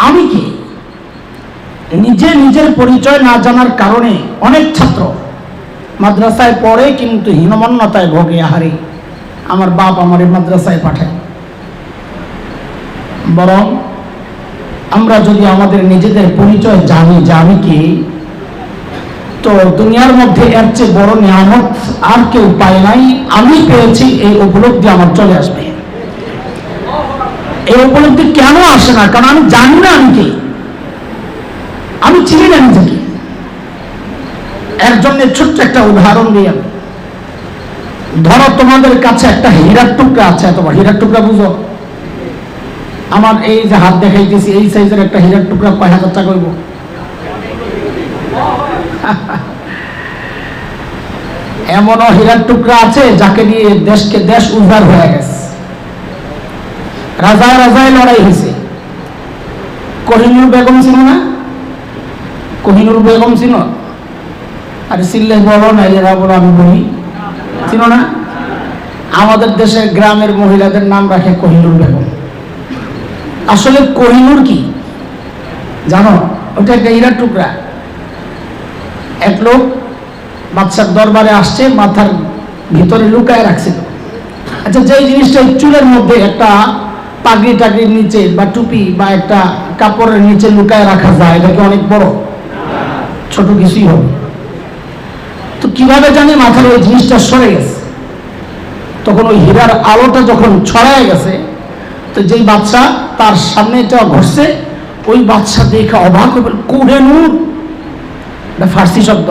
আমি কি? নিজে নিজের পরিচয় না জানার কারণে অনেক ছাত্র মাদ্রাসায় পড়ে কিন্তু হীনমন্যতায় ভোগে। আহারে, আমার বাপ আমার মাদ্রাসায় পাঠায়। বরং আমরা যদি আমাদের নিজেদের পরিচয় জানি যে আমি কি, তো দুনিয়ার মধ্যে এর চেয়ে বড় নিয়ামত আর কেউ পায় নাই। আমি পেয়েছি, এই উপলব্ধি আমার চলে আসবে। এই উপলব্ধি কেন আসে না? কারণ আমি জানি না আমি কি, আমি চিনি না নিজেকে। এর জন্য ছোট্ট একটা উদাহরণ দিই আমি। ধরো তোমাদের কাছে একটা হীরার টুকরা আছে, তোমার হীরার টুকরা বুঝো? আমার এই যে হাত দেখাইতেছি, এই সাইজের একটা হীরার টুকরা কয় হাজার টাকা হইব? এমনও হীরার টুকরা আছে যাকে নিয়ে দেশ উদ্ধার হয়ে গেছে, রাজায় রাজায় লড়াই হয়েছে। কোহিনুর বেগম ছিল না? কোহিনুর বেগম ছিল? আরে চিল্লে বলো না, এরা বলো আমি বলি, ছিল না? আমাদের দেশের গ্রামের মহিলাদের নাম রাখে কোহিনুর বেগম। আসলে কোহিনুর কি জানো? ওটা একটা হীরার টুকরা। এক লোক বাদশার দরবারে আসছে, মাথার ভিতরে লুকায় রাখছিল। আচ্ছা, যে জিনিসটা চুলের মধ্যে একটা পাগড়ি টাগড়ির নিচে বা টুপি বা একটা কাপড়ের নিচে লুকায় রাখা যায়, এটা কি অনেক বড়? ছোট কিছুই হবে। তো কিভাবে জানি মাথার ওই জিনিসটা সরে গেছে। তখন ওই হীরার আলোটা যখন ছড়ায় গেছে, তো যেই বাদশা তার সামনে এটা ঘটছে, ওই বাদশা দেখে অবাক হয়ে বলল, কোহিনুর, এটা ফার্সি শব্দ।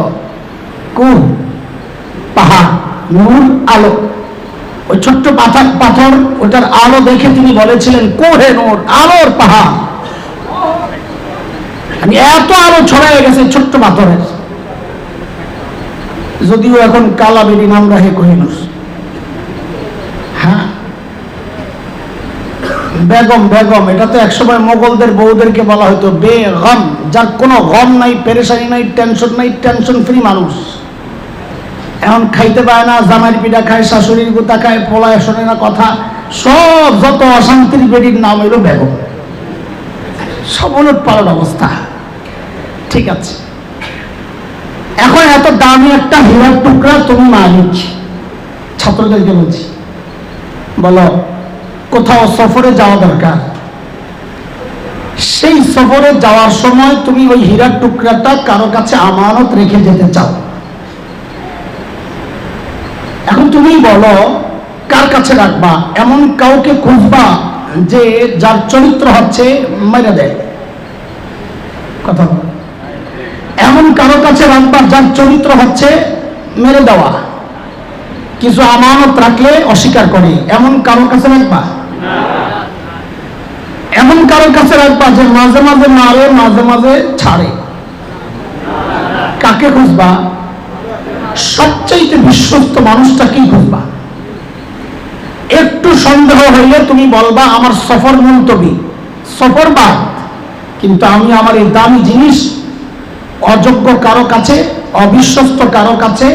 কুহ পাহাড়, নূর আলো। ওই ছোট্ট পাথর, ওটার আলো দেখে তিনি বলেছিলেন কোহিনুর, আলোর পাহাড়। এত আলো ছড়ায় গেছে ছোট্ট পাথরের। যদিও এখন কালাবেরি নাম রাখে কোহিনুর। হ্যাঁ, বেগম বেগম, এটা তো একসময় মোগলদের বউদেরকে বলা হতো বেগম, যার কোনো গম নাই, পেরেশানি নাই, টেনশন নাই, টেনশন ফ্রি মানুষ। এখন খাইতে পায় না, জামাইয়ের পিঠা খায়, শাশুড়ির গুতা খায়, পোলায় শোনে না কথা, সব যত অশান্তির বেডির নাম হইল বেগম। সব উলট পালট অবস্থা। ঠিক আছে, এখন এত দামি একটা হীরার টুকরা তুমি মালিক। ছাত্রদেরকে বলছি, বলো কোথাও সফরে যাওয়া দরকার। সেই সফরে যাওয়ার সময় তুমি ওই হীরার টুকরাটা কারো কাছে আমানত রেখে যেতে চাও। এখন তুমি বলো কার কাছে রাখবা? এমন কাউকে খুঁজবা যে যার চরিত্র হচ্ছে মেরে দেয় কথা। এমন কারো কাছে রাখবা যার চরিত্র হচ্ছে মেরে দেওয়া, কিছু আমানত রাখলে অস্বীকার করে, এমন কারো কাছে রাখবা? এমন কারো কাছে রাখবা যে মাঝে মাঝে মারে, মাঝে মাঝে ছাড়ে? কাকে খুঁজবা? সবচাইতে বিশ্বস্ত মানুষটাকেই খুঁজবা। একটু সন্দেহ হইলে তুমি বলবা আমার সফর মুলতবি, সফর বাদ, কিন্তু আমি আমার এই দামি জিনিস অযোগ্য কারো কাছে, অবিশ্বস্ত কারো কাছে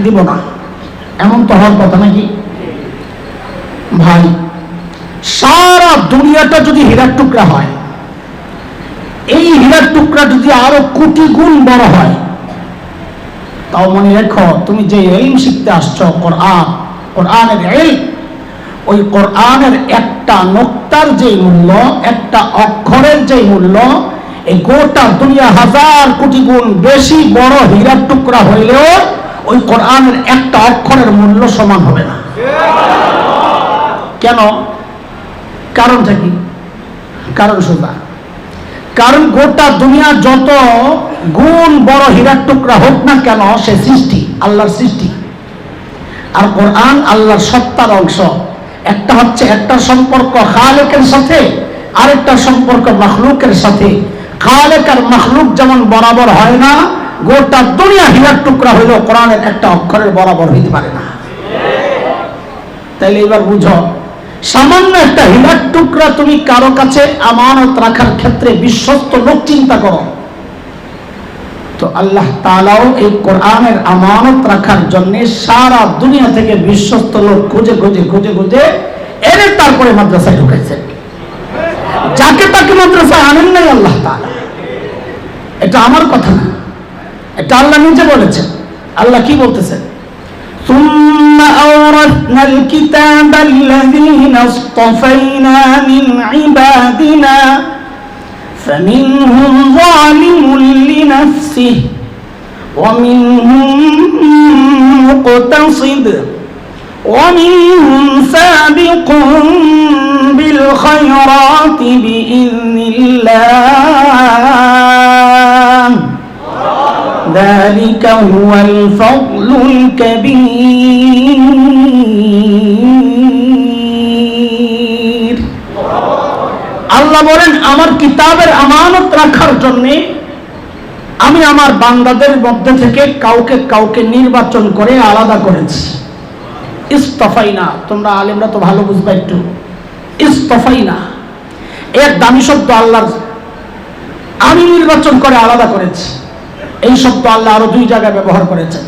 দিব না। এমন তো হওয়ার কথা নাকি ভাই? সারা দুনিয়াটা যদি হীরার টুকরা হয়, এই হীরার টুকরা যদি আরো কোটি গুণ বড় হয়, তাও মনে রেখো তুমি যে ইলম শিখতে আসছো, কোরআনের ইলম, ওই কোরআনের একটা নোক্তার যে মূল্য, একটা অক্ষরের যে মূল্য, এই গোটা দুনিয়া হাজার কোটি গুণ বেশি বড় হীরার টুকরা হইলেও ওই কোরআনের একটা অক্ষরের মূল্য সমান হবে না। কেন? কারণটা কি? কারণ সোজা, কারণ গোটা দুনিয়া যত গুণ বড় হীরার টুকরা হোক না কেন, সে সৃষ্টি, আল্লাহর সৃষ্টি। আর কোরআন আল্লাহর সত্তার অংশ। একটা হচ্ছে একটা সম্পর্ক খালেকের সাথে, আরেকটা সম্পর্ক মাখলুকের সাথে। খালেক আর মাখলুক যেমন বরাবর হয় না, গোটা দুনিয়া হীরার টুকরা হইলেও কোরআনের একটা অক্ষরের বরাবর হইতে পারে না। তাইলে এবার বুঝো, সামান্য একটা হীরার টুকরা তুমি কারো কাছে আমানত রাখার ক্ষেত্রে বিশ্বস্ত লোক চিন্তা করো, তো আল্লাহ তাআলাও এই কোরআনের আমানত রাখার জন্য সারা দুনিয়া থেকে বিশ্বস্ত লোক খুঁজে খুঁজে খুঁজে খুঁজে এনে তারপরে মাদ্রাসায় ঢুকাইছেন। যাকে তাকে মাদ্রাসায় আনেন নাই আল্লাহ তাআলা। এটা আমার কথা না, এটা আল্লাহ নিজে বলেছেন। আল্লাহ কি বলতেছেন? ثم أورثنا الكتاب الذين اصطفينا من عبادنا فمنهم ظالم لنفسه ومنهم مقتصد ومنهم سابق بالخيرات بإذن الله ذلك هو الفضل الكبير। আল্লাহ বলেন আমার কিতাবের আমানত রাখার জন্য আমি আমার বান্দাদের মধ্যে থেকে কাউকে কাউকে নির্বাচন করে আলাদা করেছি। ইস্তাফাইনা, তোমরা আলেমরা তো ভালো বুঝবা একটু। ইস্তাফাইনা এর দামি শব্দ আল্লাহর, আমি নির্বাচন করে আলাদা করেছি। এই শব্দ আল্লাহ আরো 2 জায়গায় ব্যবহার করেছেন।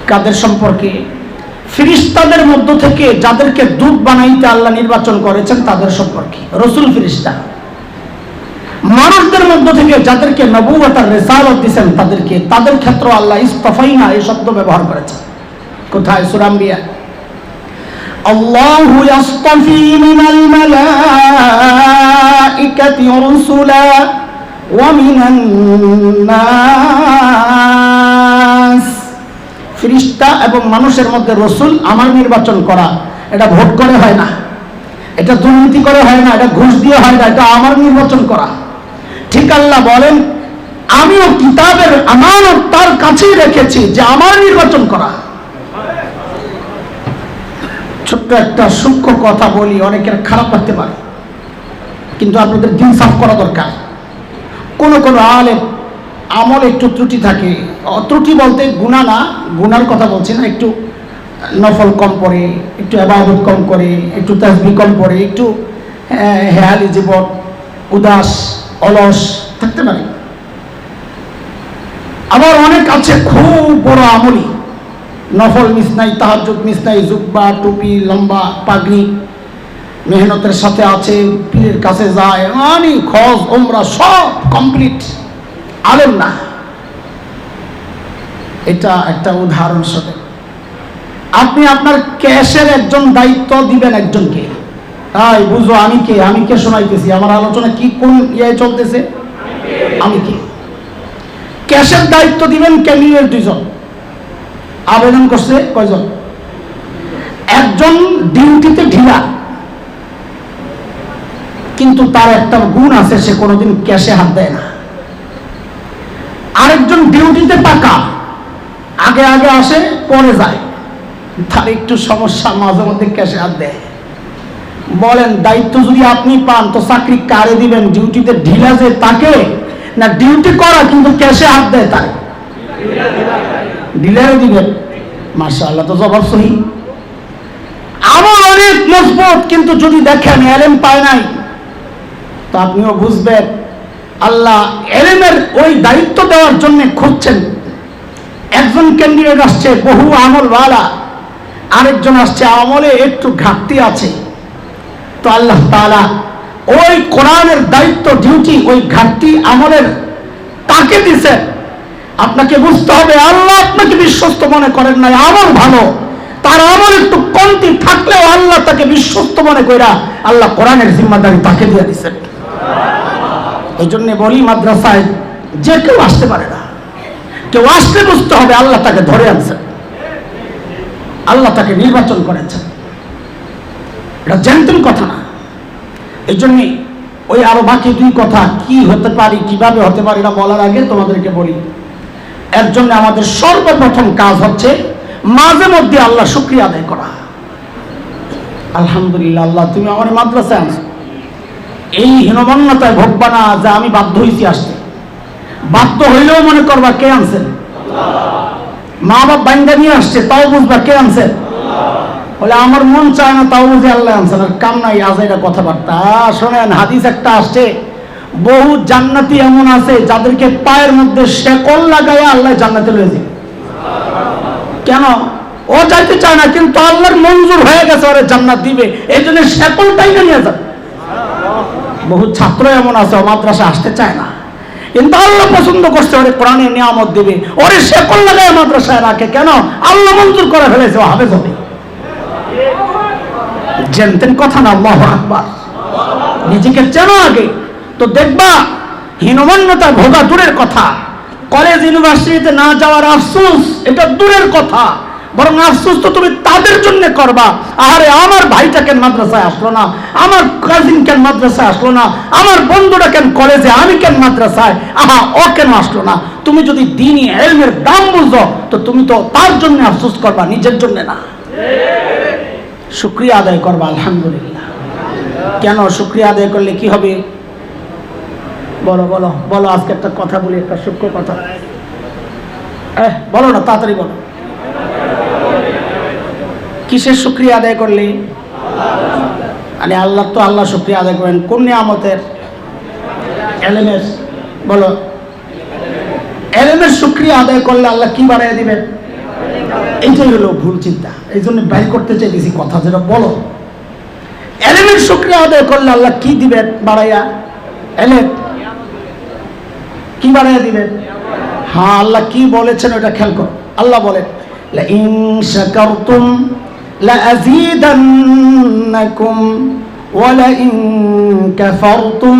কাদের সম্পর্কে? ফেরেশতাদের মধ্য থেকে যাদেরকে দূত বানাইতে আল্লাহ নির্বাচন করেছেন তাদের সম্পর্কে, রাসূল ফেরেশতা। মানুষদের মধ্য থেকে যাদেরকে নবুয়ত আর রিসালাত দিয়েছেন তাদেরকে, তাদের ক্ষেত্রে আল্লাহ ইস্তাফাইনা এই শব্দ ব্যবহার করেছেন। কোথায়? সূরা আম্বিয়া। আল্লাহু ইয়াসতাফি মিনাল মালাইকাতি রাসূলা ওয়া মিনান নাস। ফেরেশতা এবং মানুষের মধ্যে রাসূল আমার নির্বাচন করা, এটা ভোট করে হয় না, এটা দুর্নীতি করে হয় না, এটা ঘুষ দিয়ে হয় না, এটা আমার নির্বাচন করা। ঠিক আল্লাহ বলেন আমিও কিতাবের আমানত তার কাছেই রেখেছি যে আমার নির্বাচন করা। ছোট্ট একটা সূক্ষ্ম কথা বলি, অনেকের খারাপ লাগতে পারে, কিন্তু আপনাদের দিন সাফ করা দরকার। কোন কোন আলেম আমল একটু ত্রুটি থাকে, ত্রুটি বলতে গুনাহ না, গুনার কথা বলছি না, একটু নফল কম পড়ে, একটু ইবাদত কম করে, একটু তাসবিহ কম পড়ে, একটু হেয়ালি জীবন, উদাস অলস থাকতে পারে। আবার অনেক আছে খুব বড় আমলি, নফল মিস নাই, তাহাজ্জুদ মিস নাই, জুব্বা টুপি লম্বা পাগড়ি মেহনতের সাথে আছে, পীরের কাছে যায়, মানে খজ ওমরা সব কমপ্লিট, আলেম না। এটা একটা উদাহরণস্বরূপ। আপনি আপনার ক্যাশের একজন দায়িত্ব দিবেন একজনকে, তাই বুঝো আমি কে শোনাইতেছি, আমার আলোচনা কি কোন ইয়ে চলতেছে, আমি কে। ক্যাশের দায়িত্ব দিবেন ক্যান্ডিডেট 2 জন, আবেদন করছে কয়জন? একজন ডিউটিতে ঢিলা, কিন্তু তার একটা গুণ আছে, সে কোনোদিন ক্যাশে হাত দেয় না। আরেকজন ডিউটিতে পাকা, আগে আগে আসে পরে যায়, তার একটু সমস্যা, মাঝে মধ্যে ক্যাশে হাত দেয়। বলেন দায়িত্ব যদি আপনি পান তো চাকরি কারে দিবেন? ডিউটিতে ঢিলা যে তাকে, না ডিউটি করা কিন্তু ক্যাশে হাত দেয় তারে? ঢিলারে দিবেন। মাশাআল্লাহ, তো জবাব সহি। আমার অনেক মজবুত, কিন্তু যদি দেখেন এলেম পায় নাই তো আপনিও বুঝবেন আল্লাহ এলেমের ওই দায়িত্ব দেওয়ার জন্য খুঁজছেন। একজন ক্যান্ডিডেট আসছে বহু আমলওয়ালা, আরেকজন আসছে আমলে একটু ঘাটতি আছে, তো আল্লাহ তাআলা ওই কোরআনের দায়িত্ব ডিউটি ওই ঘাটতি আমলের তাকে দিয়েছেন। আপনাকে বুঝতে হবে আল্লাহ আপনাকে বিশ্বস্ত মনে করেন নাই, আমল ভালো, তার আমল একটু কমতি থাকলেও আল্লাহ তাকে বিশ্বস্ত মনে কইরা আল্লাহ কোরআনের জিম্মাদারি তাকে দিয়ে দিয়েছেন। এই জন্য বলি মাদ্রাসায় যে কেউ আসতে পারে না, কেউ আসলে বুঝতে হবে আল্লাহ তাকে ধরে আনছেন, আল্লাহ তাকে নির্বাচন করেছেন, এটা জানতেন কথা না। এই জন্য ওই আরো বাকি 2 কথা কি হতে পারি, কিভাবে হতে পারে, এটা বলার আগে তোমাদেরকে বলি, এর জন্য আমাদের সর্বপ্রথম কাজ হচ্ছে মাঝে মধ্যে আল্লাহ শুকরিয়া আদায় করা। আলহামদুলিল্লাহ, আল্লাহ তুমি আমার মাদ্রাসায় আনছো, এই হীনমন্যতায় ভোগবা না যে আমি বাধ্য হয়েছি আসতে। বাধ্য হইলেও মনে করবা কে আনছেন, মা বাপ বাইন্দা নিয়ে আসছে তাও বুঝবা কে আনছেন, বলে আমার মন চায় না তাও বুঝে আল্লাহ আনছেন, আর কাম নাই আজাইরা কথাবার্তা। শোনেন হাদিস একটা আসছে, বহু জান্নাতি এমন আছে যাদেরকে পায়ের মধ্যে শেকল লাগাইয়া আল্লাহ জান্নাতে লয়ে যায়। কেন? ও যাইতে চায় না, কিন্তু আল্লাহর মঞ্জুর হয়ে গেছে ওরে জান্নাত দিবে, এই জন্য শেকলটাই নিয়ে যাবে। বহু ছাত্র এমন আছে মাদ্রাসা আসতে চায় না, কিন্তু আল্লাহ পছন্দ করছে ওরে কোরআনের নিয়ামত দিবে, ওরে শেকল লাগায় মাদ্রাসায় রাখে। কেন? আল্লাহ মঞ্জুর করে ফেলেছে ও হাফেজ হবে। জানতেন কথা না? আল্লাহু আকবার। নিজেকে চেনো আগে, তো দেখবা হীনমন্যতা ভোগা দূরের কথা, কলেজ ইউনিভার্সিটিতে না যাওয়ার আফসোস এটা দূরের কথা, বরং আফসোস তো তুমি তাদের জন্য করবা, আরে আমার ভাইটা কেন মাদ্রাসায় আসলো না, আমার কাজিন কেন মাদ্রাসায় আসলো না, আমার বন্ধুটা কেন কলেজে, আমি কেন মাদ্রাসায়, আহা ও কেন আসলো না। তুমি যদি দ্বীনি ইলমের দাম বুঝো তো তুমি তো তার জন্য আফসোস করবা, নিজের জন্য না। শুকরিয়া আদায় করবা, আলহামদুলিল্লাহ। কেন শুকরিয়া আদায় করলে কি হবে? বলো বলো বলো, আজকে একটা কথা বলি, একটা সূক্ষ্ম কথা। বলো না, তাড়াতাড়ি বলো। কিসের শুকরিয়া আদায় করলে? আরে আল্লাহ তো, আল্লাহ শুকরিয়া আদায় করেন কোন নিয়ামতের? ইলমের। বলো, ইলমের শুকরিয়া আদায় করলে আল্লাহ কি বাড়াইয়া দিবেন? এইটাই হলো ভুল চিন্তা, এই জন্য বাইর করতে চাইতেছি কথা, যেটা বলো ইলমের শুকরিয়া আদায় করলে আল্লাহ কি দিবেন বাড়াইয়া? ইলম কি বাড়াইয়া দিবেন? হ্যাঁ, আল্লাহ কি বলেছেন ওটা খেয়াল করো। আল্লাহ বলেন লাইন শাকারতুম লাযীদান্নাকুম ওয়া লাইন কাফারতুম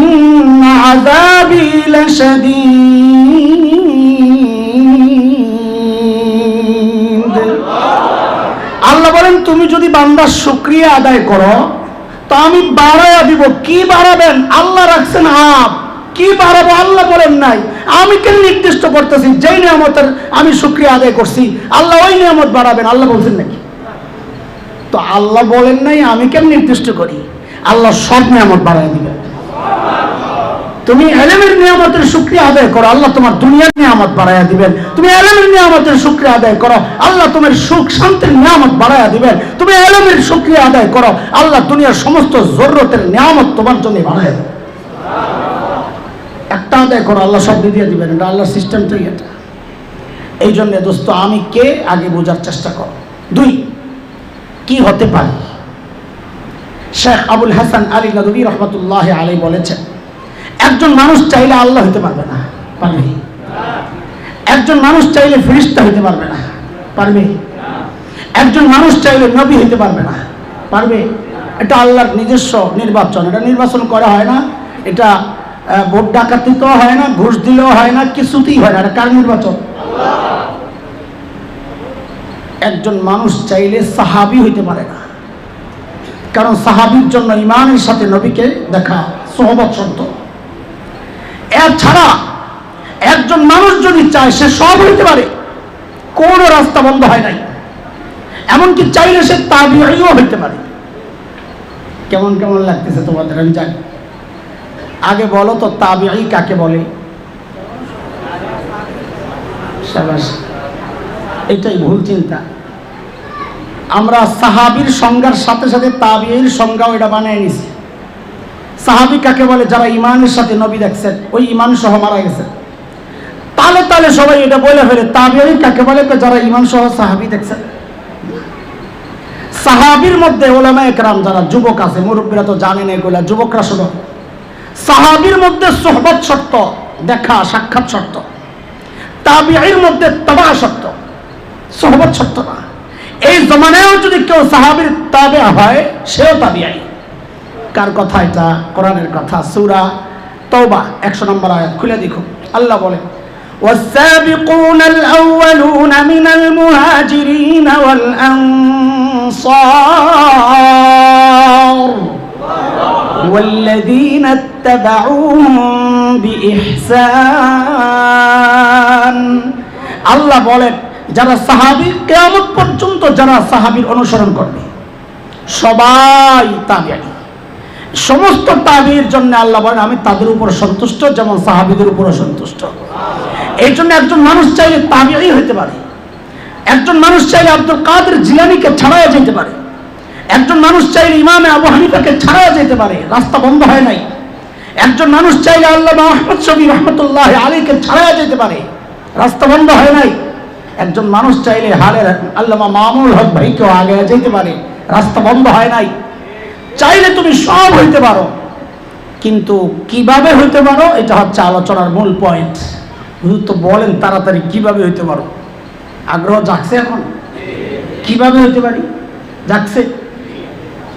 ইন্না আযাবী লাশাদীদ। আল্লাহ বলেন তুমি যদি বান্দার শুকরিয়া আদায় করো তো আমি বাড়াইয়া দিব। কি বাড়াবেন? আল্লাহ রাখছেন হাত, কি বাড়াবো আল্লাহ বলেন নাই। আমি কেন নির্দিষ্ট করতেছি? যেই নিয়ামতের আমি শুকরিয়া আদায় করছি আল্লাহ ওই নিয়ামত বাড়াবেন, আল্লাহ বলছেন নাকি? তো আল্লাহ বলেন নাই, আমি কেন নির্দিষ্ট করি? আল্লাহ সব নিয়ামত বাড়াই দিবেন। তুমি ইলমের নিয়ামতের শুকরিয়া আদায় করো, আল্লাহ তোমার দুনিয়ার নিয়ামত বাড়াইয়া দিবেন। তুমি ইলমের নিয়ামতের শুকরিয়া আদায় করো, আল্লাহ তোমার সুখ শান্তির নিয়ামত বাড়াইয়া দিবেন। তুমি ইলমের শুকরিয়া আদায় করো, আল্লাহ দুনিয়ার সমস্ত জরুরতের নিয়ামত তোমার জন্য বাড়াইয়া দেবেন। একটা আদায় করো, আল্লাহ সব দিয়ে দিবেন। এটা আল্লাহর সিস্টেমটাই এটা। এই জন্য দোস্ত, আমি কে আগে বোঝার চেষ্টা করো। দুই, কি হতে পারে? শেখ আবুল হাসান আলী নদভী রহমতুল্লাহ আলাইহি বলেছেন, একজন মানুষ চাইলে আল্লাহ হতে পারবে না, পারবে? একজন মানুষ চাইলে ফেরেশতা হতে পারবে না, পারবে? একজন মানুষ চাইলে নবী হতে পারবে না, পারবে? এটা আল্লাহর নিজস্ব নির্বাচন, এটা নির্বাচন করা হয় না, এটা ভোট ডাকাতিতেও হয় না, ঘুষ দিলেও হয় না, কিছুতেই হয় না। এটা কার নির্বাচন? একজন মানুষ চাইলে সাহাবী হইতে পারে না, কারণ সাহাবীর জন্য ইমানের সাথে নবীকে দেখা সোহবত শর্ত। এছাড়া একজন মানুষ যদি চায় সে সব হইতে পারে, কোনো রাস্তা বন্ধ হয় নাই। এমনকি চাইলে সে তাবিঈও হইতে পারে। কেমন কেমন লাগতেছে তোমাদের আমি জানি। আগে বলো তো তাবিঈ কাকে বলে? শাবাশ, এটাই ভুল চিন্তা। আমরা সাহাবীর সংজ্ঞার সাথে সাথে তাবিঈর সংজ্ঞাও এটা বানিয়ে নিছি। সাহাবী কাকে বলে? যারা ইমানের সাথে নবী দেখছেন, ওই ইমান সহ মারা গেছে। তালে তালে সবাই এটা বলে ফেলে। তাবিঈ কাকে বলে? যারা ইমান সহ সাহাবী দেখছেন। সাহাবীর মধ্যে উলামায়ে কেরাম যারা যুবক আছে, মুরব্বীরা তো জানেন এগুলা, যুবকরা শুনো। সাহাবীর মধ্যে সোহবত শর্ত, দেখা সাক্ষাৎ শর্ত। তাবিঈর মধ্যে তাবা শর্ত, সোহবত শর্ত না। এই জমানায়ও যদি কেউ সাহাবীর তাবে হয়, সেও তাবিঈ। কার কথা এটা? কোরআনের কথা। সূরা তাওবা 100 নম্বর আয়াত খুলে দেখো। আল্লাহ বলেন, والسابقون الأولون من المهاجرين والأنصار والذين اتبعوهم بإحسان। আল্লাহ বলেন যারা সাহাবী, কিয়ামত পর্যন্ত যারা সাহাবীর অনুসরণ করবে সবাই তাবিঈ। সমস্ত তাবিঈর জন্য আল্লাহ বলেন আমি তাদের উপর সন্তুষ্ট, যেমন সাহাবীদের উপর সন্তুষ্ট। এই জন্য একজন মানুষ চাইলে তাবিঈ হতে পারে। একজন মানুষ চাইলে আব্দুল কাদের জিলানীকে ছাড়াইয়া যেতে পারে। একজন মানুষ চাইলে ইমামে আবু হানিফাকে ছাড়াইয়া যেতে পারে, রাস্তা বন্ধ হয় নাই। একজন মানুষ চাইলে আল্লামা আহমদ শফী রহমতুল্লাহ আলাইহিকে ছাড়াইয়া যেতে পারে, রাস্তা বন্ধ হয় নাই। একজন মানুষ চাইলে হালের আল্লামা মামুনুল হক ভাইকেও আগে যেতে পারে, রাস্তা বন্ধ হয় নাই। চাইলে তুমি সব হইতে পারো, কিন্তু কিভাবে হইতে পারো এটা হচ্ছে আলোচনার মূল পয়েন্ট। হুজুর তো বলেন তাড়াতাড়ি কিভাবে হইতে পারো, আগ্রহ জাগছে এখন? কিভাবে হইতে পারি জাগছে?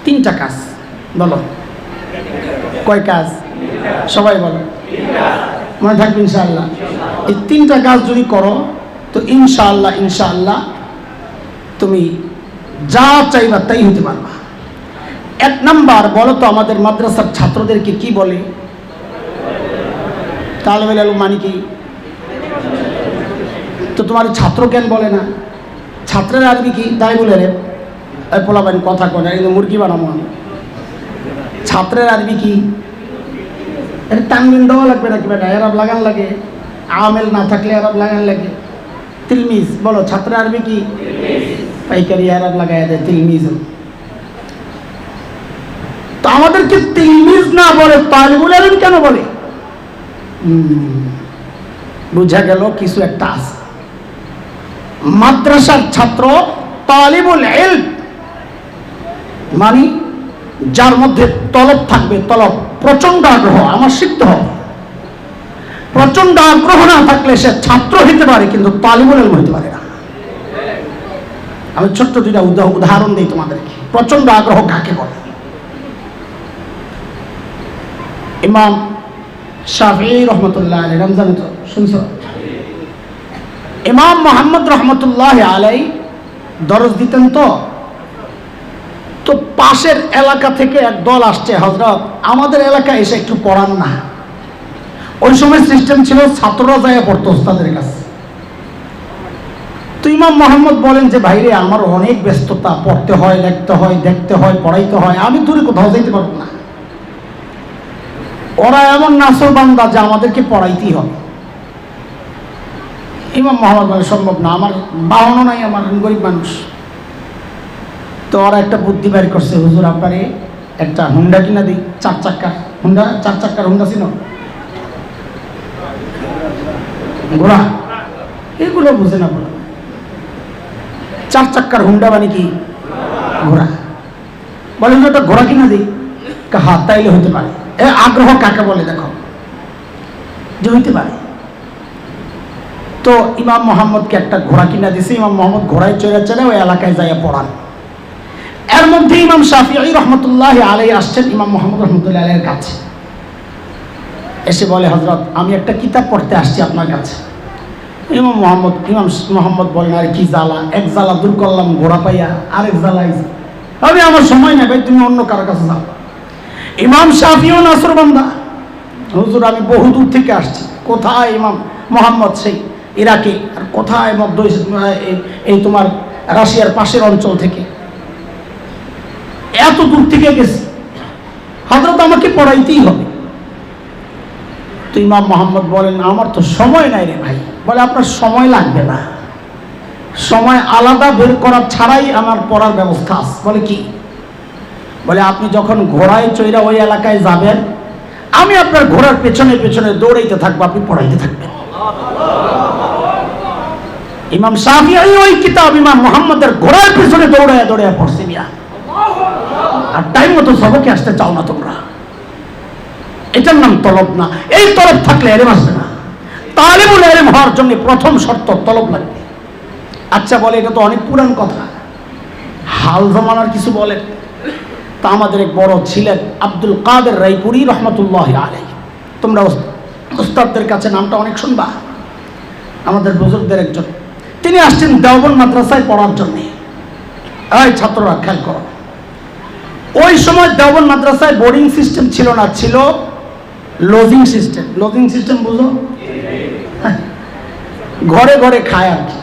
3টা কাজ বলো। কয় কাজ? সবাই বলো, মনে থাকবে ইনশাআল্লাহ। এই 3টা কাজ যদি করো তো ইনশাআল্লাহ ইনশাআল্লাহ তুমি যা চাইবা তাই হতে পারবা। 1 নাম্বার, বলো তো আমাদের মাদ্রাসার ছাত্রদেরকে কি বলে? তালেবে ইলম মানে কি? তো তোমার ছাত্র কেন বলে না? ছাত্রের আরবি কি? তাই বলে রে পোলাবেন কথা কয় না, কিন্তু মুরগি বানাবো আমি। ছাত্রের আরবি কি? এটা টানবিন দেওয়া লাগবে নাকি বেটা? এরাব লাগান লাগে, আমেল না থাকলে এরাব লাগান লাগে। তিলমিজ বলো, ছাত্রের আরবি কি? পাইকারি এরাব লাগাই দেয় তিলমিজ। তো আমাদেরকে তিলমিজ না বলে তালিবুল ইলম কেন বলে? বুঝা গেল কিছু একটা আছে। মাদ্রাসার ছাত্র তালিবুল ইলম মানে যার মধ্যে তলব থাকবে, তলব, প্রচন্ড আগ্রহ, আমার শিখতে হবে। প্রচন্ড আগ্রহ না থাকলে সে ছাত্র হইতে পারে কিন্তু তালিবুল ইলম হইতে পারে না। আমি ছোট্ট 2টা উদাহরণ দিই তোমাদেরকে। প্রচন্ড আগ্রহ কাকে বলে? ইমাম শাফিঈ রহমতুল্লাহ আলাইহি, রমজান তো শুনছো? ইমাম মুহাম্মদ রহমতুল্লাহ আলাইহি দরজ দিতেন। তো পাশের এলাকা থেকে এক দল আসছে, হযরত আমাদের এলাকায় এসে একটু পড়ান না। ওই সময় সিস্টেম ছিল ছাত্ররা যায় পড়তো ওস্তাদের কাছে। তো ইমাম মুহাম্মদ বলেন যে ভাইরে আমার অনেক ব্যস্ততা, পড়তে হয়, লিখতে হয়, দেখতে হয়, পড়াইতে হয়, আমি দূরে কোথাও যাইতে পারবো না। ওরা এমন নাসর বান্দা যে আমাদেরকে পড়াইতেই হবে। ইমাম মুহাম্মদ বলে সম্ভব না, আমার বাহনও নাই, আমার গরিব মানুষ। তো ওরা একটা বুদ্ধি বের করছে, হুজুর আপনারে একটা হুন্ডা কিনা দিই, 4 চাক্কার হুন্ডা। 4 চাক্কার হুন্ডা ছিল, ঘোড়া, এগুলো বুঝে না বলো। 4 চাক্কার হুন্ডা মানে কি? ঘোড়া। বলেন ওটা ঘোড়া কিনা দিই, হ্যাঁ তাইলে হতে পারে। আগ্রহ কাকে বলে দেখো, যে হইতে পারে। তো ইমাম মুহাম্মদকে একটা ঘোড়া কিনা দিছে। ইমাম মুহাম্মদ ঘোড়ায় চড়ে ওই এলাকায় যাইয়া পড়ান। এর মধ্যে ইমাম শাফিঈ রহমতুল্লাহ আলাইহি আসছেন ইমাম মুহাম্মদ রহমতুল্লাহ আলাইহির কাছে। এসে বলে, হযরত আমি একটা কিতাব পড়তে আসছি আপনার কাছে। ইমাম মুহাম্মদ বলেন, আর কি জ্বালা, এক জ্বালা দূর করলাম ঘোড়া পাইয়া, আরেক জ্বালা আইছে। আমি আমার সময় নেই ভাই, তুমি অন্য কারো কাছে যাও। ইমাম শাফিঈও নাসর বান্দা, হুজুর আমি বহু দূর থেকে আসছি। কোথায়? ইমাম মুহাম্মদ সেই ইরাকে, আর কোথায় মধ্য এই তোমার রাশিয়ার পাশের অঞ্চল থেকে, এত দূর থেকে গেছি, হযরত আমাকে পড়াইতেই হবে। তো ইমাম মুহাম্মদ বলেন, আমার তো সময় নাই রে ভাই। বলে আপনার সময় লাগবে না, সময় আলাদা বের করা ছাড়াই আমার পড়ার ব্যবস্থা আছে। বলে কি? বলে আপনি যখন ঘোড়ায় চড়ে ওই এলাকায় যাবেন, আমি আপনার ঘোড়ার পেছনে পেছনে দৌড়াইতে থাকবো, আপনি পড়াইতে থাকবেন। ইমাম শাফিঈ ওই কিতাব ইমাম মুহাম্মদের ঘোড়ার পেছনে দৌড়াইয়া দৌড়াইয়া পড়ছে মিয়া। আর টাইম মতো সবকে আসতে চাও না তোমরা, এটার নাম তলব না। এই তলব থাকলে এলেম আসবে না। তালিবুল ইলম হওয়ার জন্য প্রথম শর্ত তলব লাগবে। আচ্ছা বলে, এটা তো অনেক পুরান কথা, হাল জমানার কিছু বলেন। তা আমাদের এক বড় ছিলেন আব্দুল কাদের রায়পুরি রহমতুল্লাহ আলাইহি, তোমরা ওস্তাদদের কাছে নামটা অনেক শুনবা, আমাদের বুজুর্গদের একজন। তিনি আসছেন দেওবন্দ মাদ্রাসায় পড়ার জন্য। এই ছাত্ররা খেয়াল করো, ওই সময় দেওবন্দ মাদ্রাসায় বোর্ডিং সিস্টেম ছিল না, ছিল লজিং সিস্টেম। লজিং সিস্টেম বুঝো? ঘরে ঘরে খায় আর কি।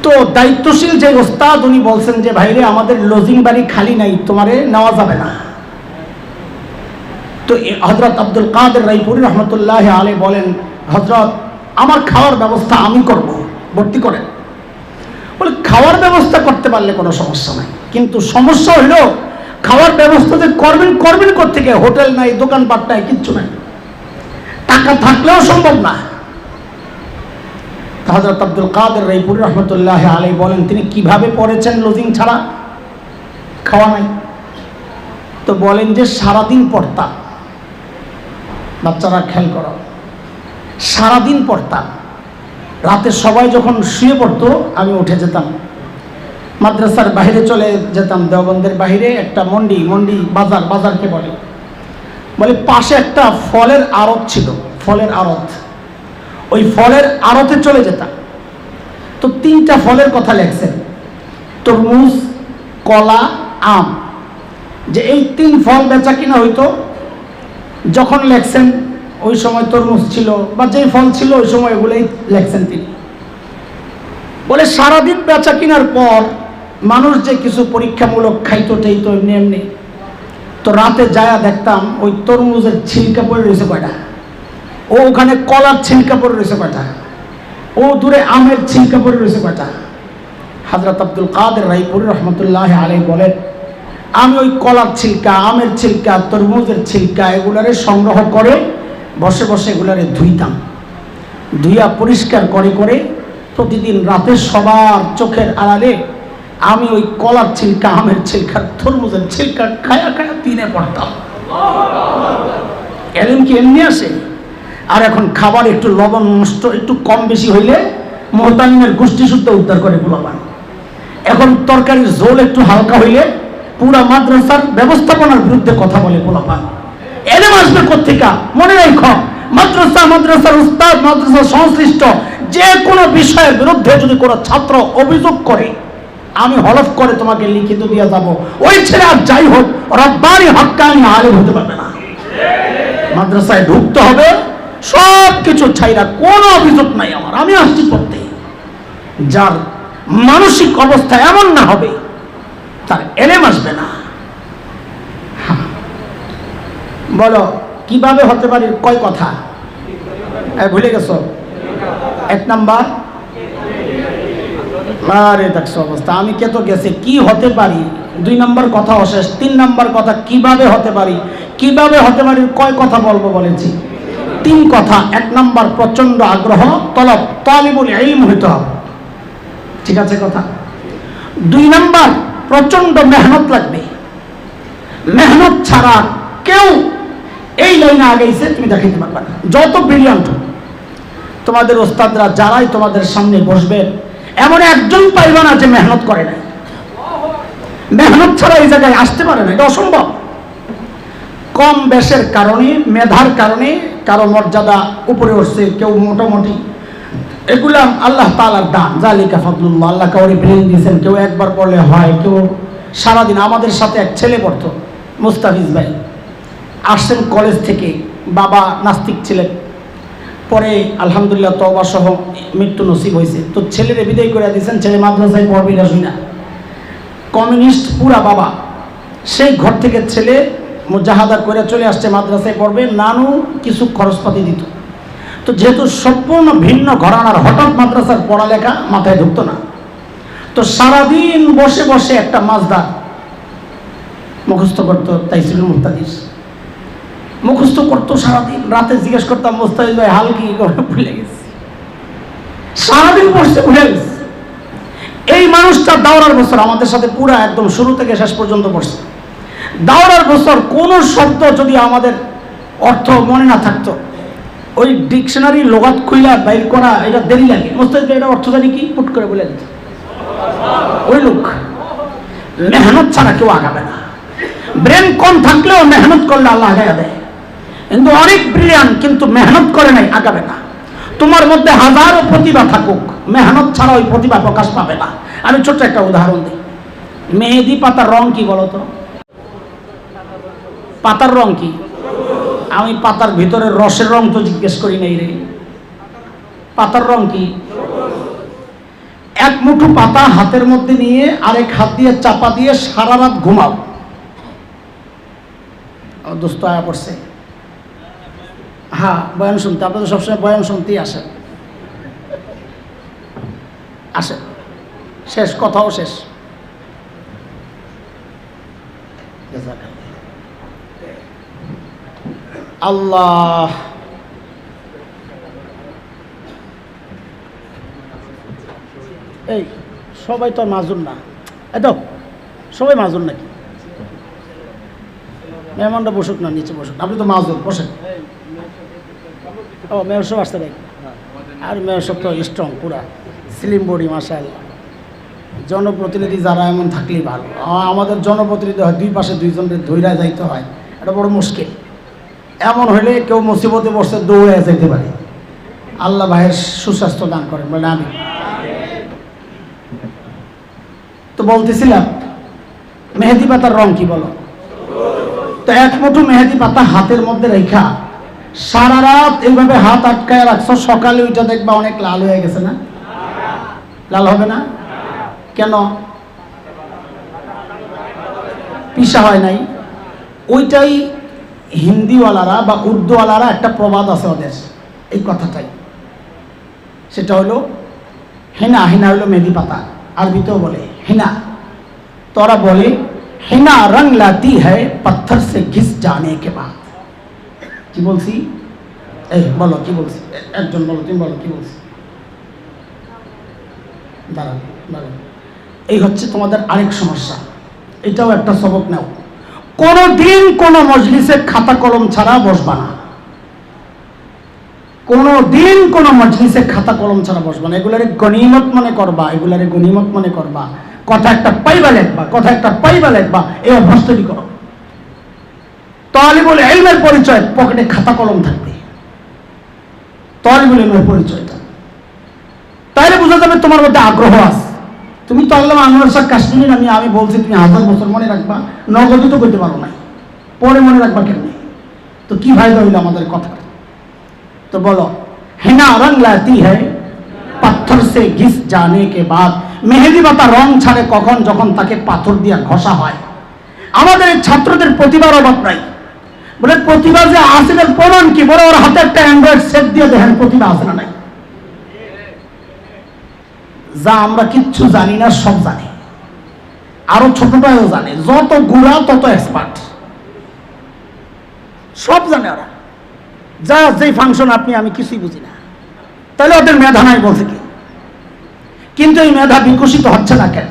তো দায়িত্বশীল যে ওস্তাদ উনি বলছেন যে ভাইরে আমাদের লজিং বাড়ি খালি নাই, তোমারে নেওয়া যাবে না। তো হযরত আব্দুল কাদের রায়পুরি রহমতুল্লাহ আলাইহি বলেন, হযরত আমার খাওয়ার ব্যবস্থা আমি করব, ভর্তি করেন। বলে খাওয়ার ব্যবস্থা করতে পারলে কোনো সমস্যা নাই, কিন্তু সমস্যা হইল খাওয়ার ব্যবস্থা যে করবেন কোত্থেকে? হোটেল নাই, দোকানপাট নাই, কিচ্ছু নাই, টাকা থাকলেও সম্ভব না। হযরত আব্দুল কাদের রায়পুরি রহমতুল্লাহ আলাইহি বলেন, তিনি কিভাবে পড়েছেন লজিং ছাড়া, খাওয়া নাই। তো বলেন যে সারাদিন পড়তাম, বাচ্চারা খেয়াল করো, সারাদিন পড়তাম, রাতে সবাই যখন শুয়ে পড়তো আমি উঠে যেতাম, মাদ্রাসার বাইরে চলে যেতাম, দেওবন্দের বাইরে একটা মন্ডি বাজারকে বলে পাশে একটা ফলের আড়ত ছিল, ফলের আড়ত, ওই ফলের আড়তে চলে যেতাম। তো 3টা ফলের কথা লেখছেন, তরমুজ, কলা, আম, যে এই 3 ফল বেচা কিনা হইতো। যখন লেখছেন ওই সময় তরমুজ ছিল বা যেই ফল ছিল ওই সময় এগুলোই লেখছেন তিনি। বলে সারাদিন বেচা কিনার পর মানুষ যে কিছু পরীক্ষামূলক খাইতো টেইতো এমনি এমনি, তো রাতে যায়া দেখতাম ওই তরমুজের ছিলকা পড়ে রয়েছে কয়টা, ও ওখানে কলার ছিলকা পড়ে রয়েছে কয়টা, ও দূরে আমের ছিলকা পড়ে রয়েছে কয়টা। হযরত আব্দুল কাদের রায়পুরী রহমতুল্লাহ আলাইহি বলেন, আমি ওই কলার ছিলকা, আমের ছিলকা, তরমুজের ছিলকা এগুলারে সংগ্রহ করে বসে বসে এগুলারে ধুইতাম, ধুইয়া পরিষ্কার করে করে প্রতিদিন রাতে সবার চোখের আড়ালে আমি ওই কলার ছিলকা, আমের ছিলকা, তরমুজের ছিলকা খায়া খায়া দিনে পড়তাম। এলেম কি এমনি আসে? আর এখন খাবার একটু লবণ নষ্ট একটু কম বেশি হইলে মুহতামিমের গোষ্ঠী শুদ্ধ উদ্ধার করে পোলাপান। এখন তরকারির ঝোল একটু হালকা হইলে পুরা মাদ্রাসার ব্যবস্থাপনার বিরুদ্ধে কথা বলে পোলাপান। এলেম আসবে কোত্থেকে? মনে রাখো, মাদ্রাসার উস্তাদ, মাদ্রাসা সংশ্লিষ্ট যে কোনো বিষয়ের বিরুদ্ধে যদি কোনো ছাত্র অভিযোগ করে, আমি হলফ করে তোমাকে লিখিত দিয়ে যাব, ওই ছেলে আর যাই হোক রব্বানি হক্কানি আলেম হতে পারবে না। মাদ্রাসায় ঢুকতে হবে সব কিছু ছাইরা, কোনো অভিযোগ নাই আমার, আমি আসছি পড়তে। যার মানসিক অবস্থা এমন না হবে তার এলেম আসবে না। বলো কিভাবে হতে পারি? কয় কথা ভুলে গেছো? 1 নাম্বার, আরে দেখছো অবস্থা, আমি কে তো গেছে কি হতে পারি। 2 নাম্বার কথা অশেষ। 3 নাম্বার কথা কিভাবে হতে পারি। কিভাবে হতে পারি কয় কথা বলবো বলেছি? 3 কথা। 1 নাম্বার প্রচন্ড আগ্রহ, তলব, তালিবুল ইলম হইতে হবে, ঠিক আছে কথা। 2 নাম্বার প্রচন্ড মেহনত লাগবে, মেহনত ছাড়া কেউ এই লাইনে আগাইছে তুমি দেখাইতে পারবে না। যত ব্রিলিয়ান্ট তোমাদের ওস্তাদরা যারাই তোমাদের সামনে বসবে, এমন একজন পাইবে না যে মেহনত করে নাই। মেহনত ছাড়া এই জায়গায় আসতে পারে না, এটা অসম্ভব। কম বেশের কারণে, মেধার কারণে কারো মর্যাদা উপরে উঠছে, কেউ মোটামুটি, এগুলা আল্লাহ তাআলার দান, যালিকা ফাদলুল্লাহ। আল্লাহ কাউরি ব্রেন দিয়েছেন, কেউ একবার পড়লে হয়, কেউ সারাদিন। আমাদের সাথে এক ছেলে পড়তো, মুস্তাফিজ ভাই, আসছেন কলেজ থেকে, বাবা নাস্তিক ছিলেন, পরে আলহামদুলিল্লাহ তওবা সহ মৃত্যু নসিব হয়েছে। তো ছেলেরে বিদায় করে দিয়েছেন, ছেলে মাদ্রাসায় পড়বে না শুই না, কমিউনিস্ট পুরা বাবা। সেই ঘর থেকে ছেলে মুজাহাদা করে চলে আসছে, মাদ্রাসায় পড়বে, নানু কিছু খরচপাতি দিত। তো যেহেতু সম্পূর্ণ ভিন্ন ঘরানার, হঠাৎ মাদ্রাসার পড়ালেখা মাথায় ঢুকতো না। তো সারাদিন বসে বসে একটা মাজদার মুখস্থ করতো, তাইসিরুল মুহতাদিস মুখস্থ করতো সারাদিন। রাতে জিজ্ঞেস করতাম, মুস্তাফিজ ভাই হাল কি? ভুলে গেছি, সারাদিন পড়ছে, ভুলে গেছি। এই মানুষটা দাওরার বছর আমাদের সাথে পুরা একদম শুরু থেকে শেষ পর্যন্ত পড়ছে। দাওরার বছর কোন শব্দ যদি আমাদের অর্থ মনে না থাকতো, ওই ডিকশনারি লোগাত খুইলা বাইর করা এটা দেরি লাগে। মুস্তাফিজ ভাই এটা অর্থ জানি কি, পুট করে বলে দিত। ওই লোক মেহনত ছাড়া কেউ আগাবে না। ব্রেন কম থাকলেও মেহনত করলে আল্লাহ আগায় দেয়। কিন্তু অনেক ব্রিলিয়ান্ট, কিন্তু মেহনত করে নাই, আগাবে না। তোমার মধ্যে হাজারো প্রতিভা থাকুক, মেহনত ছাড়া ওই প্রতিভা প্রকাশ পাবে না। আমি ছোট্ট একটা উদাহরণ দিই। মেহেদি পাতার রং কি বলতো? পাতার রং কি? আমি পাতার ভিতরের রসের রং তো জিজ্ঞেস করি নাই রে। পাতার রং কি? এক মুঠো পাতা হাতের মধ্যে নিয়ে আরেক হাত দিয়ে চাপা দিয়ে সারা রাত ঘুমাও। দোস্ত আয়া পড়ছে, হ্যাঁ বয়ান শুনতে, আপনাদের সবসময় বয়ান শুনতেই আসেন, আসেন, শেষ কথাও শেষ। আল্লাহ এই সবাই তো মাজুর না, এত সবাই মাজুর নাকি? মেহমানরা বসুক না, নিচে বসুক, আপনি তো মাঝুর, বসেন। ও মেয়র সাহেব আসতে দেখ, আর মেয়র সাহেব তো স্ট্রং, পুরা স্লিম বডি, মাশাআল্লাহ। জনপ্রতিনিধি যারা এমন থাকলেই ভালো। আমাদের জনপ্রতিনিধি হয় দুই পাশে দুইজনের ধৈর্য যাইতে হয়, এটা বড় মুশকিল। এমন হলে কেউ মুসিবতে বসে দৌড়ে যেতে পারে। আল্লাহ ভাইয়ের সুস্বাস্থ্য দান করেন, বলে আমি তো বলতেছিলাম মেহেদি পাতার রং কি বলো তো? এক মুঠো মেহেদি পাতা হাতের মধ্যে রেখা সারা রাত এইভাবে হাত আটকায় রাখছো, সকালে ওইটা দেখবা অনেক লাল হয়ে গেছে না? লাল হবে না কেন? পিসা হয় নাই। ওইটাই হিন্দিওয়ালারা বা উর্দুওয়ালারা একটা প্রবাদ আছে ওদের এই কথাটাই, সেটা হলো হেনা। হেনা হলো মেহেদি পাতা, আরবিতেও বলে হেনা। তোরা বলে হেনা রং লাতি হ্যায় পত্থর সে ঘিস জানে কে বাদ। কি বলছি? এই বলো কি বলছি, একজন বলো, তুমি বলো কি বলছি। দাঁড়ান দাঁড়ান, এই হচ্ছে তোমাদের আরেক সমস্যা। এটাও একটা সবক নাও। কোনোদিন কোনো মজলিসে খাতা কলম ছাড়া বসবা না। কোনোদিন কোনো মজলিসে খাতা কলম ছাড়া বসবা না। এগুলারে গনিমত মনে করবা, এগুলারে গনিমত মনে করবা। কথা একটা পাইবা লেখবা, কথা একটা পাইবা লেখবা, এই অভ্যাস তৈরি করো। তালিবুল ইলমের পরিচয় পকেটে খাতা কলম থাকবে, তালিবুল ইলমের পরিচয়টা। তাইলে বোঝা যাবে তোমার মধ্যে আগ্রহ আছে। তুমি তো আল্লামা আনোয়ার শাহ কাশ্মীর, আমি বলছি তুমি 1000 বছর মনে রাখবা, নগদই তো করতে পারো না, পরে মনে রাখবা কেমনি? তো কি ফায়দা হইল আমাদের কথা? তো বলো হেনা রং লাতি হ্যায় পাথর সে ঘিস জানে কে বাদ। মেহেদি পাতা রং ছাড়ে কখন? যখন তাকে পাথর দিয়ে ঘষা হয়। আমাদের এই ছাত্রদের প্রতিভার অভাব নাই। বলে প্রতিভা যে আছে এর প্রমাণ কি? বলে ওর হাতে একটা অ্যান্ড্রয়েড সেট দিয়ে দেখেন প্রতিভা আছে না নাই। যা আমরা কিচ্ছু জানি না সব জানি, আরো ছোটটাও জানে। যত গুড়া তত এক্সপার্ট, সব জানে ওরা। যা যেই ফাংশন আপনি আমি কিছুই বুঝি না। তাহলে ওদের মেধা নাই বলছে কি? কিন্তু এই মেধা বিকশিত হচ্ছে না কেন?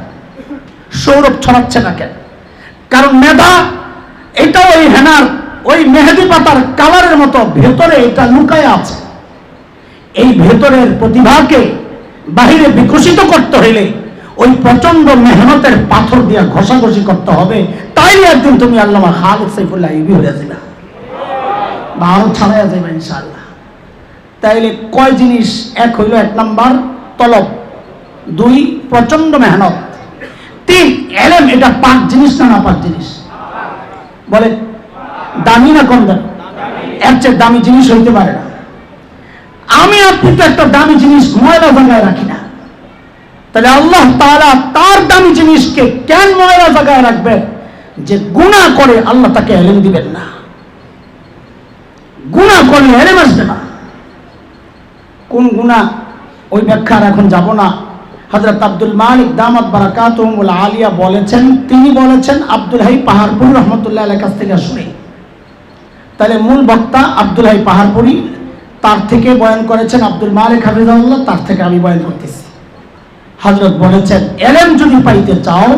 সৌরভ ছড়াচ্ছে না কেন? কারণ মেধা এটাও ওই হেনার ওই মেহেদি পাতার কালারের মতো ভেতরে এটা লুকায় আছে। এই ভেতরের প্রতিভাকে বাহিরে বিকশিত করতে হইলে ওই প্রচন্ড মেহনতের পাথর দিয়ে ঘষাঘষি করতে হবে। তাই একদিন তুমি আল্লামা খালিদ সাইফুল্লাহ আইয়ুবী হয়ে যাবে, বা আরো ছাড়াইয়া যাবে ইনশাআল্লাহ। তাইলে কয় জিনিস? এক হইল 1 নাম্বার তলব, 2 প্রচন্ড মেহনত, 3 ইলম। এটা পাক জিনিস না পাক জিনিস? বলে দামি না কম দামি? এর চেয়ে দামি জিনিস হইতে পারে না। আমি আপনি তো একটা দামি জিনিস ময়লা জায়গায় রাখি না, তাহলে আল্লাহ তাআলা তার দামি জিনিসকে কেন ময়লা জায়গায় রাখবেন? যে গুনাহ করে আল্লাহ তাকে ইলম দিবেন না। গুনাহ করলে ইলম আসবে না। কোন গুনাহ ওই ব্যাখ্যা এখন যাব না। হযরত আব্দুল মালিক দামাত বারাকাতুহুল আলিয়া বলেছেন, তিনি বলেছেন আব্দুল হাই পাহাড়পুরি রহমতুল্লাহ আলাইহির কাছ থেকে শুনে। তাহলে মূল বক্তা আব্দুল হাই পাহাড়পুরি, তার থেকে বয়ান করেছেন আব্দুল মালিক হাফিজাহুল্লাহ, তার থেকে আমি বয়ান করতেছি। হযরত বলেছেন ইলম যদি পাইতে চাও,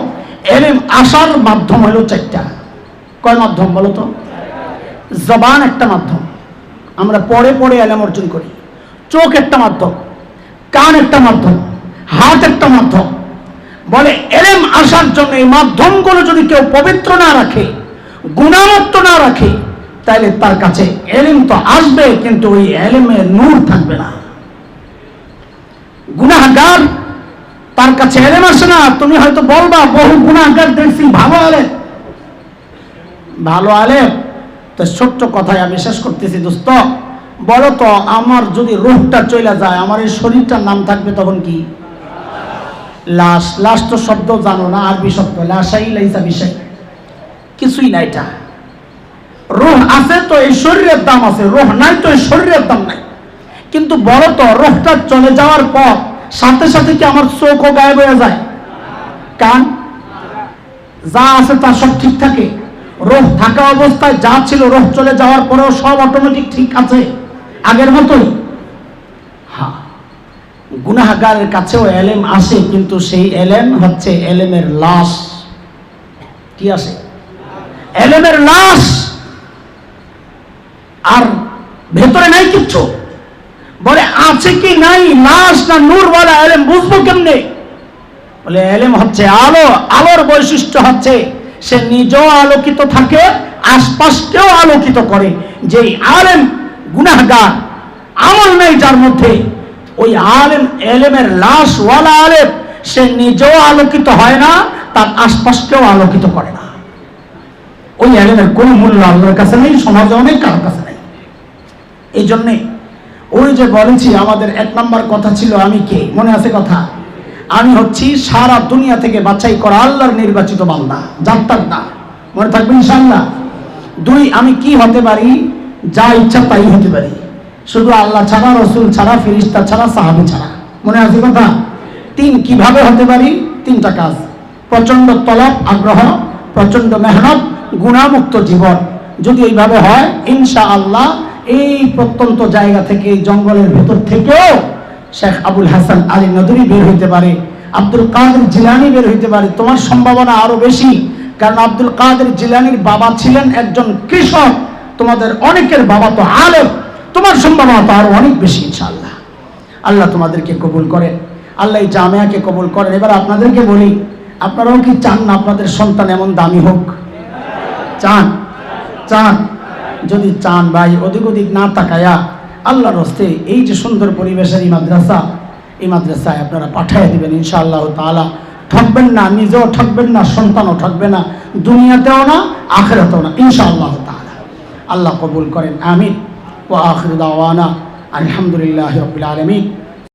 ইলম আসার মাধ্যম হলো 4টা। কয় মাধ্যম বলো তো? জবান একটা মাধ্যম, আমরা পড়ে পড়ে ইলম অর্জন করি। চোখ একটা মাধ্যম, কান একটা মাধ্যম, হাত একটা মাধ্যম। বলে ইলম আসার জন্য এই মাধ্যমগুলো যদি কেউ পবিত্র না রাখে, গুণামুক্ত না রাখে, তাহলে তার কাছে ইলম তো আসবে, কিন্তু ওই ইলমে নূর থাকবে না। গুনাহগার, তার কাছে ইলম আসে না। তুমি হয়তো বলবা বহু গুনাহগার দেখছি, ভালো আলেম, ভালো আলেম। তো ছোট্ট কথায় আমি শেষ করতেছি। দোস্ত বলো তো, আমার যদি রূহটা চলে যায়, আমার এই শরীরটার নাম থাকবে তখন কি? লাশ। লাশ তো শব্দ জানো না, আরবি শব্দ লাশাই লাইসা বিশাই, কিছুই না। এটা রূহ আছে তো এই শরীরের দাম আছে, রূহ নাই তো এই শরীরের দাম নাই। কিন্তু বলো তো, রূহটা চলে যাওয়ার পর সাথে সাথে কি আমার চোখও গায়েব হয়ে যায়? কান, যা আছে তা সব ঠিক থাকে? রূহ থাকা অবস্থায় যা ছিল, রূহ চলে যাওয়ার পরেও সব অটোমেটিক ঠিক আছে আগের মতোই? হ্যাঁ, গুনাহগারের কাছেও ইলম আসে, কিন্তু সেই ইলম হচ্ছে ইলমের লাশ। কি আসে? ইলমের লাশ। আর ভেতরে নাই কিচ্ছু। বলে আছে কি নাই, লাশ না নূর বলা এলেম বুঝবো কেমনে? বলে এলেম হচ্ছে আলো, আলোর বৈশিষ্ট্য হচ্ছে সে নিজেও আলোকিত থাকে, আশপাশকেও আলোকিত করে। যেই আলেম গুনাহগার, আমল নেই যার মধ্যে, ওই আলেম এলেমের লাশওয়ালা আলেম, সে নিজেও আলোকিত হয় না, তার আশপাশকেও আলোকিত করে না। ওই এলেমের কোন মূল্য আল্লাহর কাছে নেই, সমাজে অনেক কারোর কাছে নেই। এই জন্যে ওই যে বলেছি আমাদের 1 নম্বর কথা ছিল আমি কে, মনে আছে কথা? আমি হচ্ছি সারা দুনিয়া থেকে বাছাই করা আল্লাহর নির্বাচিত বান্দা, জান্নাত না, মনে থাকবে ইনশাআল্লাহ। 2, আমি কি হতে পারি? যা ইচ্ছা তাই হতে পারি, শুধু আল্লাহ ছাড়া, রসুল ছাড়া, ফেরেশতা ছাড়া, সাহাবী ছাড়া, মনে আছে কথা? 3, কিভাবে হতে পারি? 3টা কাজ: প্রচন্ড তলব, আগ্রহ, প্রচন্ড মেহনত, গুণামুক্ত জীবন। যদি এইভাবে হয় ইনশাআল্লাহ এই প্রত্যন্ত জায়গা থেকে, জঙ্গলের ভেতর থেকেও শেখ আবুল হাসান আলী নদভী বের হইতে পারে, আব্দুল কাদের জিলানী বের হইতে পারে। তোমার সম্ভাবনা আরো বেশি, কারণ আব্দুল কাদের জিলানীর বাবা ছিলেন একজন কৃষক, তোমাদের অনেকের বাবা তো আলেম, তোমার সম্ভাবনা তো আরো অনেক বেশি ইনশাআল্লাহ। আল্লাহ তোমাদেরকে কবুল করেন, আল্লাহ এই জামিয়াকে কবুল করেন। এবার আপনাদেরকে বলি, আপনারাও কি চান না আপনাদের সন্তান এমন দামি হোক? চান? চান? যদি চান ভাই, ওদিক ওদিক না তাকায়া আল্লাহর হস্তে এই যে সুন্দর পরিবেশের এই মাদ্রাসা, এই মাদ্রাসায় আপনারা পাঠিয়ে দিবেন ইনশাআল্লাহ তাআলা। ঠকবেন না, নিজেও ঠকবেন না, সন্তানও ঠকবে না, দুনিয়াতেও না, আখিরাতেও না ইনশাআল্লাহ তাআলা। আল্লাহ কবুল করেন, আমিন। ওয়া আখিরু দাওয়ানা আলহামদুলিল্লাহি রাব্বিল আলামিন।